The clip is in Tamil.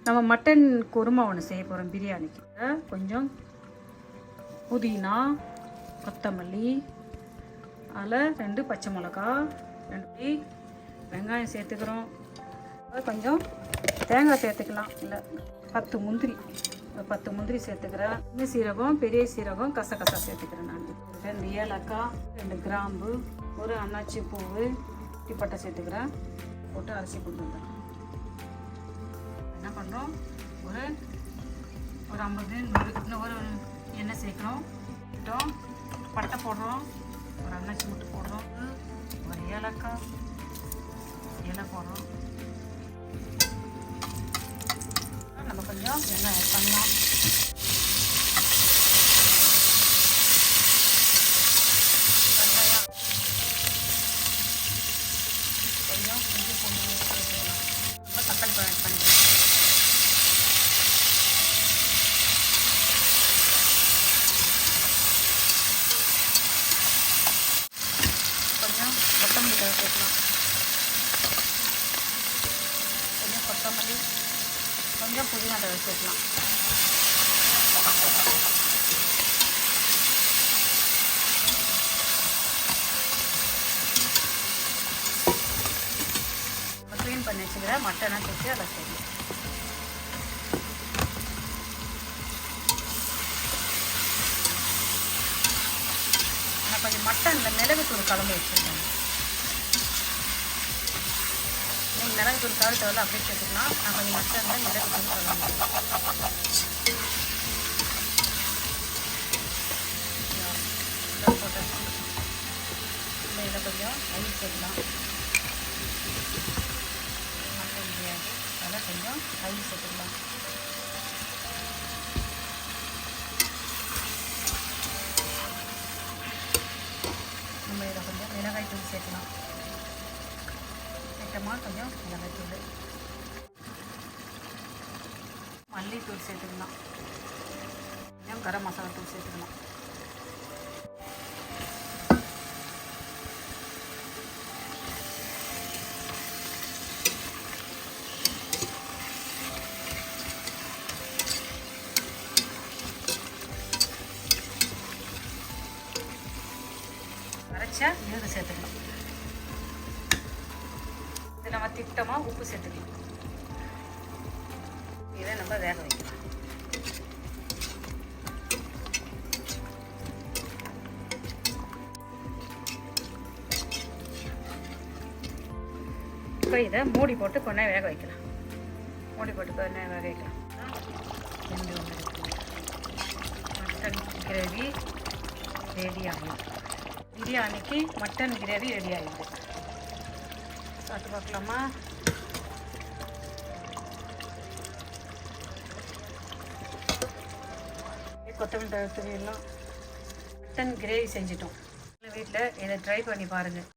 நம்ம மட்டன் குருமா ஒன்று செய்ய போகிறோம் பிரியாணிக்கு. கொஞ்சம் புதினா, கொத்தமல்லி, அதில் 2 பச்சை மிளகா, 2 வெங்காயம் சேர்த்துக்கிறோம். கொஞ்சம் தேங்காய் சேர்த்துக்கலாம். இல்லை 10 முந்திரி, 10 முந்திரி சேர்த்துக்கிறேன். சின்ன சீரகம், பெரிய சீரகம், கசகசா சேர்த்துக்கிறேன். நான் 2 ஏலக்காய், 2 கிராம்பு, ஒரு அன்னாச்சி பூவு, பட்டை சேர்த்துக்கிறேன். போட்டு அரிசி கொண்டு வந்துடுறேன். என்ன பண்ணுறோம், ஒரு 50 100 ஒரு எண்ணெய் சேர்க்குறோம். பட்டை போடுறோம், ஒரு அன்னாச்சி முட்டை போடுறோம், ஒரு ஏலக்காய் இலை போடுறோம். நம்ம கொஞ்சம் எண்ணெய் ஆட் பண்ணலாம். வெங்காயம் கொஞ்சம் இஞ்சி பூண்டு சேர்த்துக்கலாம். ரொம்ப தக்காளி பழம் ஆட் பண்ணிக்கலாம். கொஞ்சம் கொத்தமல்லி தழை சேர்க்கலாம். கொஞ்சம் கொத்தமல்லி, கொஞ்சம் புதினா தழை சேர்க்கலாம். க்ளீன் பண்ணி வச்சுக்கிற மட்டனை தூக்கி அதை சேர்க்கலாம். நான் கொஞ்சம் மட்டனில் மிளகுத்தூள் கலந்து வச்சுருக்கேன். நீங்கள் மிளகுத்தூள் கலந்து தேவையில்ல அப்படியே சேர்த்துக்கலாம். நான் கொஞ்சம் மட்டனில் மிளகுத்தூள் கலந்து போட்டு இதில் கொஞ்சம் தயிர் சேர்க்கலாம். மட்டன் பிரியாணி அதில் கொஞ்சம் தயிர் சேர்த்துக்கலாம். நம்ம இதில் கொஞ்சம் மிளகாய் தூள் சேர்க்கலாம். ஐட்டமாக கொஞ்சம் மிளகாய் தூள், மல்லித்தூள் சேர்த்துக்கலாம். கொஞ்சம் கரம் மசாலா தூள் சேர்த்துக்கலாம். அரைச்சா விழுது சேர்த்துக்கலாம். இது நம்ம திட்டமாக உப்பு சேர்த்துக்கலாம். இதை நம்ம வேக வைக்கலாம். இப்போ இதை மூடி போட்டு கொஞ்ச நேரம் வேக வைக்கலாம். மூடி போட்டு கொஞ்ச நேரம் வேக வைக்கலாம். மட்டன் கிரேவி ரெடி ஆகிடும். பிரியாணிக்கு மட்டன் கிரேவி ரெடி ஆகிடுது. சாப்பிட்டு பார்க்கலாமா? கொத்தமல்லி தழை தூவிடலாம். மட்டன் கிரேவி செஞ்சிட்டோம். வீட்டில் இதை ட்ரை பண்ணி பாருங்கள்.